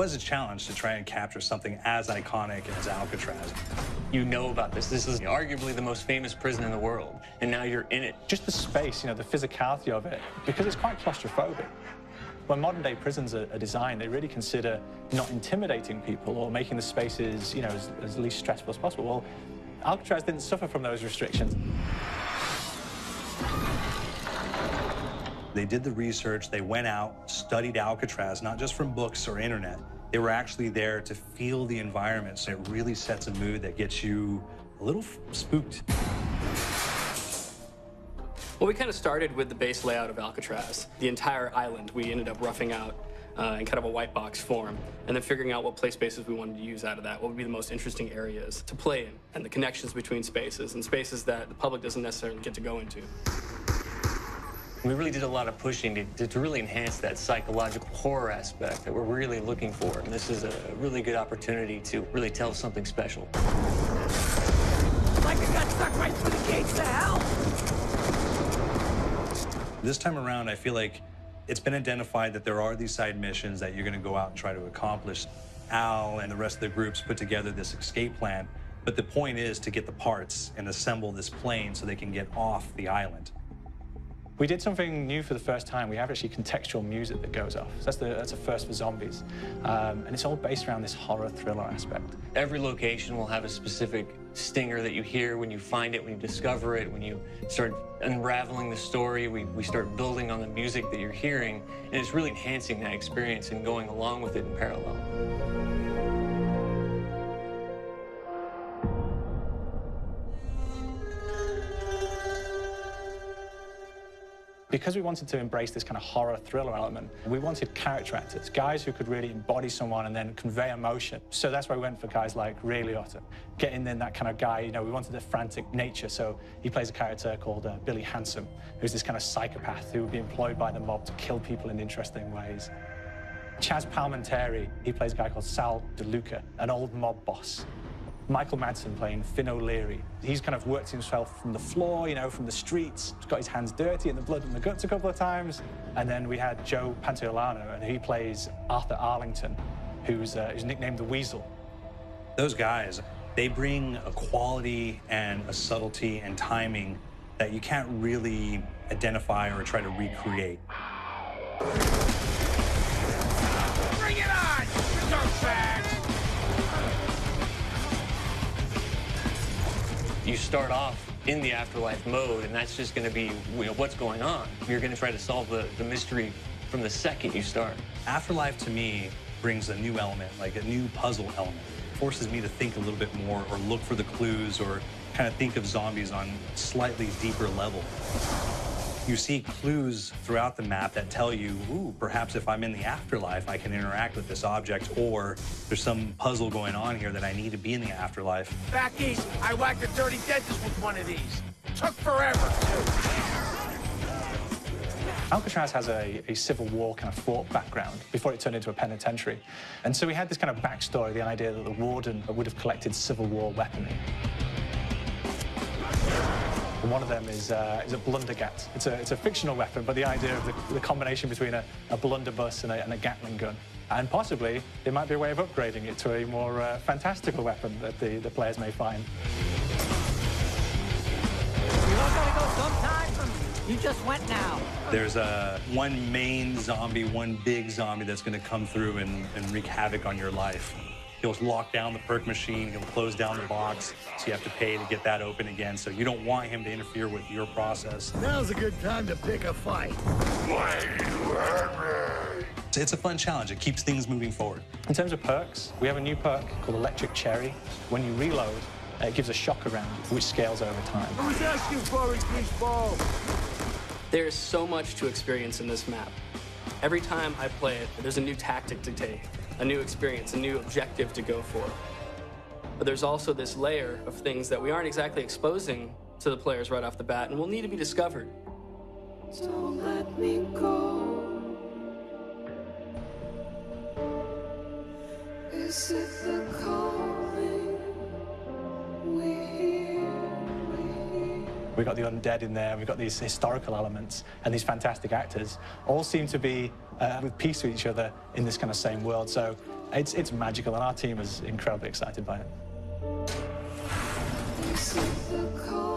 was a challenge to try and capture something as iconic as Alcatraz. You know about this. This is arguably the most famous prison in the world, and now you're in it. Just the space, the physicality of it, because it's quite claustrophobic. When modern-day prisons are designed, they really consider not intimidating people or making the spaces, as least stressful as possible. Well, Alcatraz didn't suffer from those restrictions. They did the research, they went out, studied Alcatraz, not just from books or internet. They were actually there to feel the environment, so it really sets a mood that gets you a little spooked. Well, we kind of started with the base layout of Alcatraz. The entire island we ended up roughing out in kind of a white box form, and then figuring out what play spaces we wanted to use out of that, what would be the most interesting areas to play in, and the connections between spaces, and spaces that the public doesn't necessarily get to go into. We really did a lot of pushing to really enhance that psychological horror aspect that we're really looking for. And this is a really good opportunity to really tell something special. Like I got stuck right through the gates to hell! This time around, I feel like it's been identified that there are these side missions that you're going to go out and try to accomplish. Al and the rest of the groups put together this escape plan, but the point is to get the parts and assemble this plane so they can get off the island. We did something new for the first time. We have actually contextual music that goes off. So that's a first for zombies. And it's all based around this horror thriller aspect. Every location will have a specific stinger that you hear when you find it, when you discover it, when you start unraveling the story. We start building on the music that you're hearing, and it's really enhancing that experience and going along with it in parallel. Because we wanted to embrace this kind of horror thriller element, we wanted character actors, guys who could really embody someone and then convey emotion. So that's why we went for guys like Ray Liotta, getting in that kind of guy, we wanted a frantic nature. So he plays a character called Billy Handsome, who's this kind of psychopath who would be employed by the mob to kill people in interesting ways. Chaz Palminteri, he plays a guy called Sal DeLuca, an old mob boss. Michael Madsen playing Finn O'Leary. He's kind of worked himself from the floor, from the streets. He's got his hands dirty in the blood and the guts a couple of times. And then we had Joe Pantoliano, and he plays Arthur Arlington, who's nicknamed the Weasel. Those guys, they bring a quality and a subtlety and timing that you can't really identify or try to recreate. Bring it on, you dirtbags! You start off in the afterlife mode, and that's just going to be what's going on. You're going to try to solve the mystery from the second you start. Afterlife, to me, brings a new element, like a new puzzle element. It forces me to think a little bit more or look for the clues or kind of think of zombies on a slightly deeper level. You see clues throughout the map that tell you, ooh, perhaps if I'm in the afterlife, I can interact with this object, or there's some puzzle going on here that I need to be in the afterlife. Back east, I whacked a dirty dentist with one of these. Took forever, too. Alcatraz has a Civil War kind of fort background before it turned into a penitentiary. And so we had this kind of backstory, the idea that the warden would have collected Civil War weaponry. And one of them is a blundergat. It's a fictional weapon, but the idea of the combination between a blunderbuss and a Gatling gun. And possibly, there might be a way of upgrading it to a more fantastical weapon that the players may find. We all gotta go sometime. You just went now. There's one main zombie, one big zombie that's going to come through and wreak havoc on your life. He'll lock down the perk machine, he'll close down the box, so you have to pay to get that open again. So you don't want him to interfere with your process. Now's a good time to pick a fight. It's a fun challenge. It keeps things moving forward. In terms of perks, we have a new perk called Electric Cherry. When you reload, it gives a shock around, which scales over time. Who's asking for it, greaseball? There's so much to experience in this map. Every time I play it, there's a new tactic to take, a new experience, a new objective to go for. But there's also this layer of things that we aren't exactly exposing to the players right off the bat and will need to be discovered. Don't let me go. Is it the calling we hear? We've got the undead in there, we've got these historical elements, and these fantastic actors all seem to be with peace with each other in this kind of same world. So It's magical, and our team is incredibly excited by it. This is the call.